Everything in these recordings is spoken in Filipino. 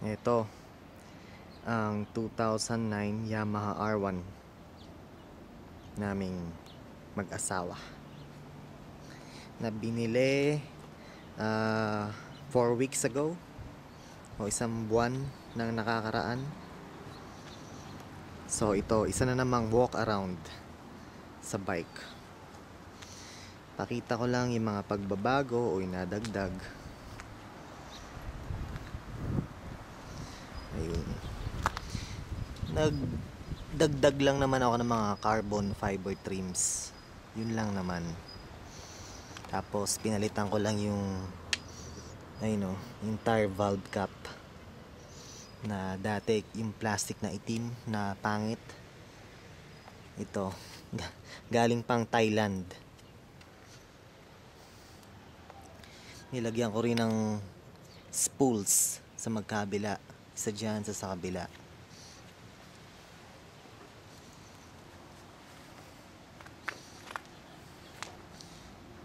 Ito, ang 2009 Yamaha R1 naming mag-asawa na binili 4 weeks ago o isang buwan nang nakakaraan. So ito, isa na namang walk around sa bike. Pakita ko lang yung mga pagbabago o inadagdag. Ayun. Nagdagdag lang naman ako ng mga carbon fiber trims. Yun lang naman. Tapos pinalitan ko lang yung yung tire valve cap na dati yung plastic na itim na pangit. Ito galing pang Thailand. Nilagyan ko rin ng spools sa magkabila, isa dyan sa kabila.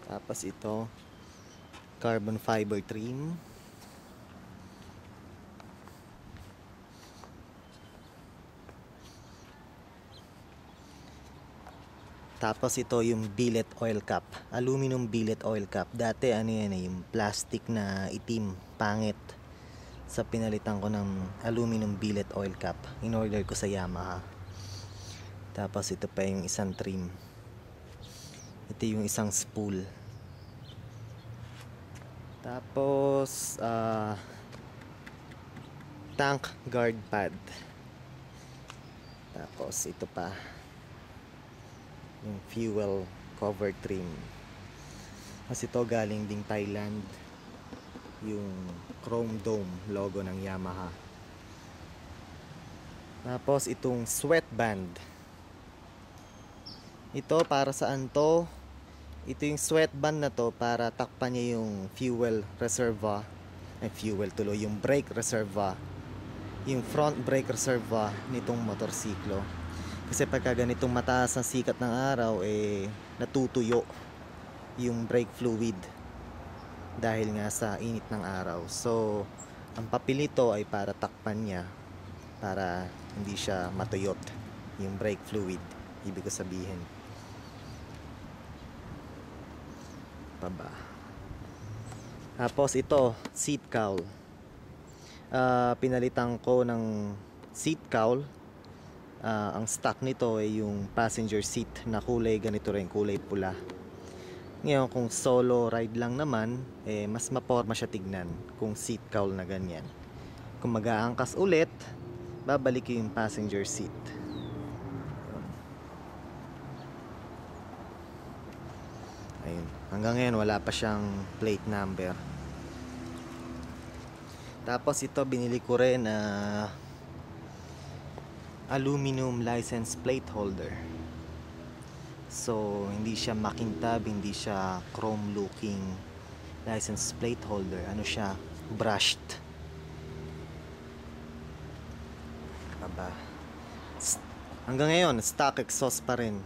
Tapos ito, carbon fiber trim. Tapos ito yung billet oil cap, aluminum billet oil cap. Dati yung plastic na itim, pangit. Sa pinalitan ko ng aluminum billet oil cap, in order ko sa Yamaha. Tapos ito pa yung isang trim. Ito yung isang spool. Tapos tank guard pad. Tapos ito pa yung fuel cover trim. Kasi ito galing ding Thailand, yung chrome dome logo ng Yamaha. Tapos itong sweatband, ito para saan to? Ito yung sweatband na to para takpan niya yung fuel reservoir, yung brake reservoir, yung front brake reservoir nitong motorsiklo. Kasi pagka ganitong mataas ang sikat ng araw, natutuyo yung brake fluid dahil nga sa init ng araw. So ang papel nito ay para takpan niya, para hindi siya matuyot yung brake fluid, ibig ko sabihin. Baba. Tapos ito, seat cowl. Pinalitan ko ng seat cowl. Ang stock nito ay yung passenger seat na kulay ganito rin, kulay pula. Ngayon kung solo ride lang naman, mas maporma siya tignan kung seat cowl na ganyan. Kung mag-aangkas ulit, babalik yung passenger seat. Ayun. Hanggang ngayon wala pa siyang plate number. Tapos ito binili ko rin aluminum license plate holder. So hindi siya makintab, hindi siya chrome looking license plate holder. Ano siya? Brushed. Aba. Hanggang ngayon stock exhaust pa rin.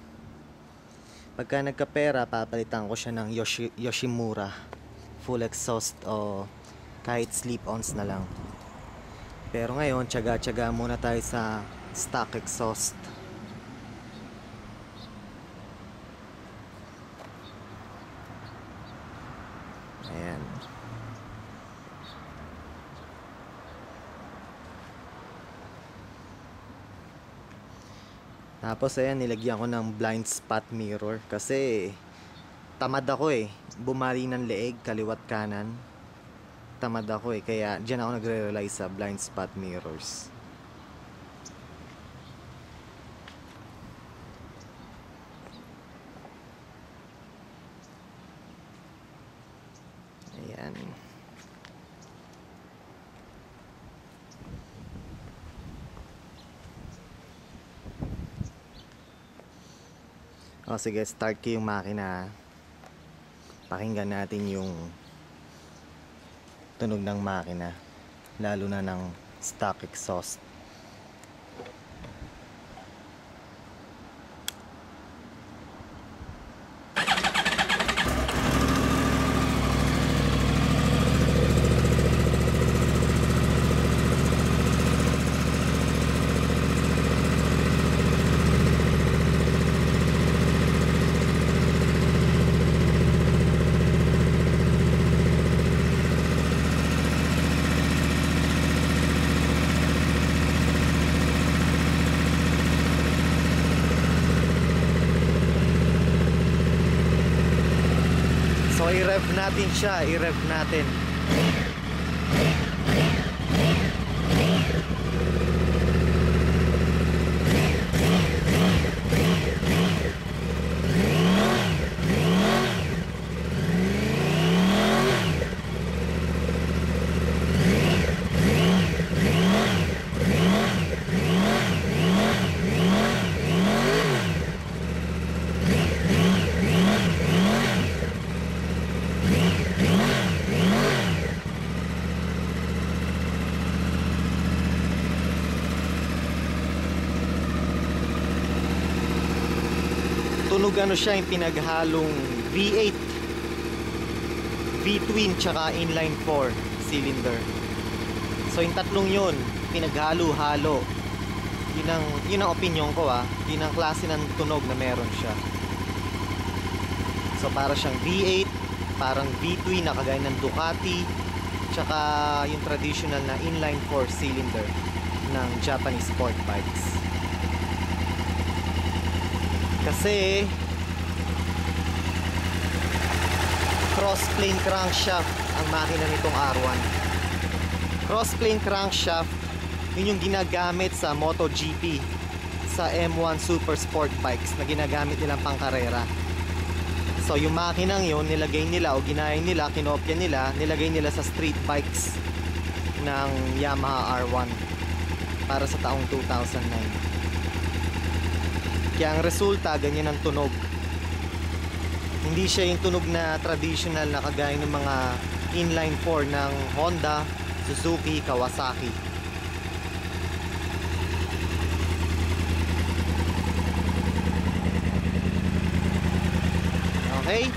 Pagka nagkapera, papalitan ko siya ng Yoshimura full exhaust o kahit slip-ons na lang. Pero ngayon, tiyaga-tiyaga muna tayo sa stock exhaust. Ayan. Tapos ayan, nilagyan ko ng blind spot mirror kasi tamad ako bumali ng leeg kaliwat kanan. Tamad ako kaya diyan ako nagre-rely sa blind spot mirrors. Ayan. O sige, start ko yung makina. Pakinggan natin yung tunog ng makina, lalo na ng stock exhaust. i-rev natin siya, i-rev natin. Tunog ano siya, yung pinaghalong V8, V-twin, tsaka inline 4 cylinder. So yung tatlong yun, pinaghalo-halo. Yun ang opinion ko Yun ang klase ng tunog na meron siya. So para siyang V8, parang V-twin na kagaya ng Ducati, tsaka yung traditional na inline 4 cylinder ng Japanese sport bikes. Kasi cross-plane crankshaft ang makina nitong R1. Cross-plane crankshaft, yun yung ginagamit sa MotoGP, sa M1 Super Sport bikes na ginagamit nilang pangkarera. So yung makinang yun, nilagay nila o ginaya nila, kinopya nila, nilagay nila sa street bikes ng Yamaha R1 para sa taong 2009. Kaya ang resulta, ganyan ang tunog. Hindi siya yung tunog na traditional na kagaya ng mga inline 4 ng Honda, Suzuki, Kawasaki. Okay?